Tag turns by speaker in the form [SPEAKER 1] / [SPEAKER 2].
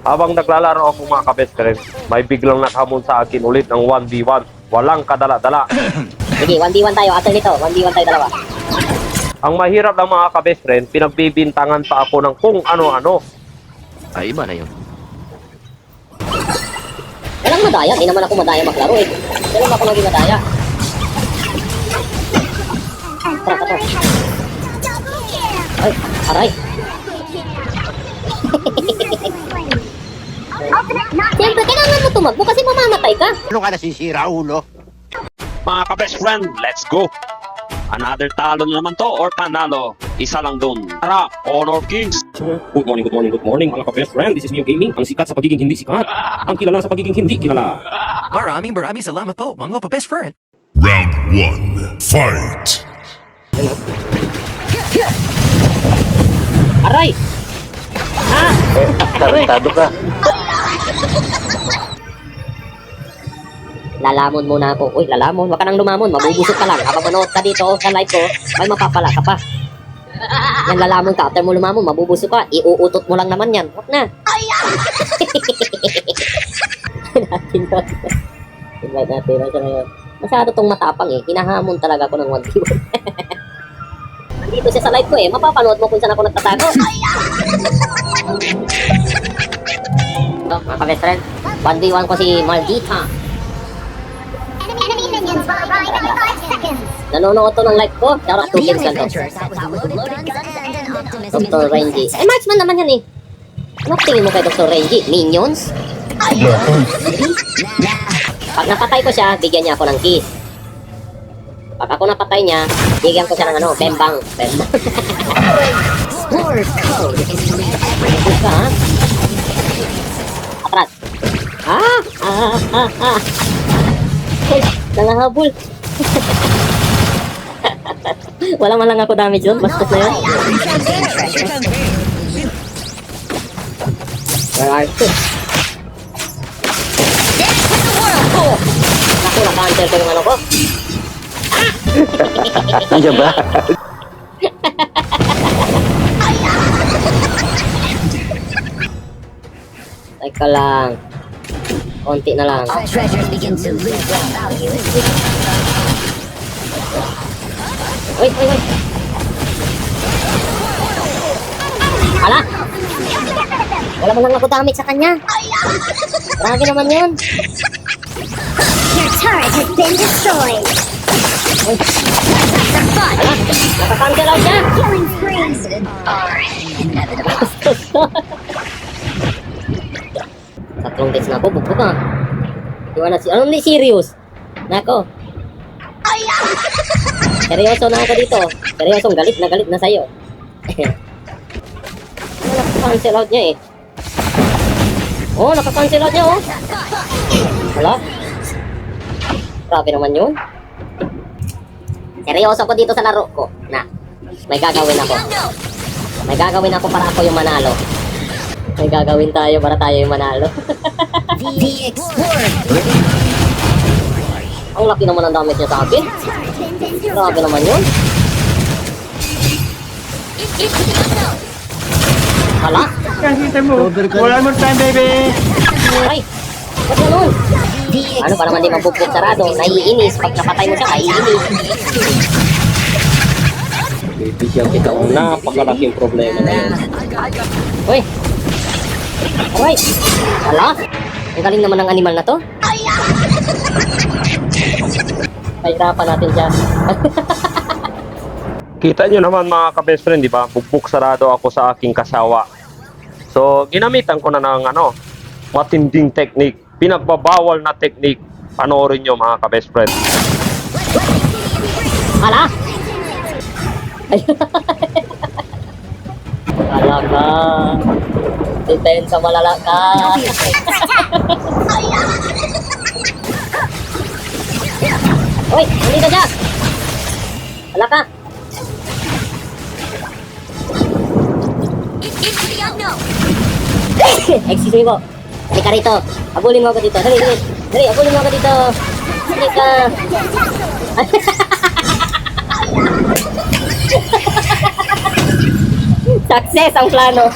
[SPEAKER 1] Habang naglalaro ako mga kabest friend, may biglang nakahamon sa akin ulit ng 1v1. Walang kadala-dala.
[SPEAKER 2] Sige, 1v1 tayo. After nito, 1v1 tayo dalawa.
[SPEAKER 1] Ang mahirap ng mga kabest friend, pinagbibintangan pa ako ng kung ano-ano.
[SPEAKER 3] Ay, iba na yun.
[SPEAKER 2] Walang madaya. Hindi naman ako madaya maglaro eh. Kailan ba ako naging madaya? Tara, tara. Ay, aray. Siyempre, kailangan mo tumakbo kasi mamamatay ka.
[SPEAKER 3] Ano ka nasisira, ulo?
[SPEAKER 4] Mga ka-best friend, let's go! Another talo na naman to or panalo. Isa lang dun. Tara, Honor Kings!
[SPEAKER 5] Good morning, good morning, good morning mga ka-best friend. This is Mio Gaming, ang sikat sa pagiging hindi sikat. Ang kilala sa pagiging hindi kilala.
[SPEAKER 6] Maraming salamat po, mga best friend.
[SPEAKER 7] Round 1. Fight!
[SPEAKER 2] Aray! Ah!
[SPEAKER 3] Tarantado ka.
[SPEAKER 2] Lalamon muna ako. Uy, lalamon. Huwag ka nang lumamon. Mabubusok ka lang. Habang manood ka dito sa live ko, may mapapala ka pa. Yan, lalamon ka. After mo lumamon, mabubusok ka. Iuutot mo lang naman yan. Huwag na. Invite natin. Masyado tong matapang eh. Hinahamon talaga ako ng 1v1. Dito siya sa live ko eh. Mapapanood mo kung saan ako nagtatago. So, mga ka-best friend, 1v1 ko si Maldita.
[SPEAKER 8] Enemy minions will arrive in 5 seconds.
[SPEAKER 2] Nanonood to ng live ko. Charot 2 kills lang to. Dr. Renji. Eh, marksman naman yan eh. Ano tingin mo kay Dr. Renji? Minions? Pag napatay ko siya, bigyan niya ako ng kiss. Pag ako napatay niya, bigyan ko siya ng ano, bembang. Bembang. Ayos ka, ha? Atras. Uy, nangahabol. Wala man lang ako damage doon. Bastos na yun. Where are you? Naku, naka-answer ko yung ano ko.
[SPEAKER 3] Nandiyan ba?
[SPEAKER 2] Teka lang. Konti na lang. Uy, uy, uy. Ala! Wala man lang ako damage sa kanya. Grabe naman yun.
[SPEAKER 8] Your turret has been destroyed.
[SPEAKER 2] Ala! Nakakancel out siya.
[SPEAKER 8] Killing spree.
[SPEAKER 2] Tatlong days na ako, bugbog ka. Iwan na si... Anong di serious? Nako. Seryoso na ako dito. Seryosong galit na sa'yo. Nakaka-cancel out niya eh. Oh, nakaka-cancel out niya oh. Wala. Grabe naman yun. Seryoso ko dito sa laro ko. Na, may gagawin ako. May gagawin ako para ako yung manalo. May gagawin tayo para tayo yung manalo. Ang laki naman ang damage niya sa akin. Grabe naman yun. Hala?
[SPEAKER 6] Wala mo time, baby!
[SPEAKER 2] Ay! Ba't ganun? Ano pa naman di mabugbog sarado? Naiinis. Pag napatay mo siya, naiinis.
[SPEAKER 1] Bibigyan kita ng napakalaking problema na yun.
[SPEAKER 2] Uy! Alright! Hala? Ang galing naman ng animal na to. Pahirapan natin siya.
[SPEAKER 1] Kita nyo naman mga ka-best friend, di ba? Bugbog sarado ako sa aking kasawa. So, ginamitan ko na ng ano, matinding technique. Pinagbabawal na technique. Panoorin nyo mga ka-best friend.
[SPEAKER 2] Hala! Hala ka! Depensa malala ka! Uy! Nandito siya! Hala ka! Excuse me po. Dali ka rito. Abulin mo ako dito. Dali, dali. Dali, abulin mo ako dito. Dali ka. Success ang plano.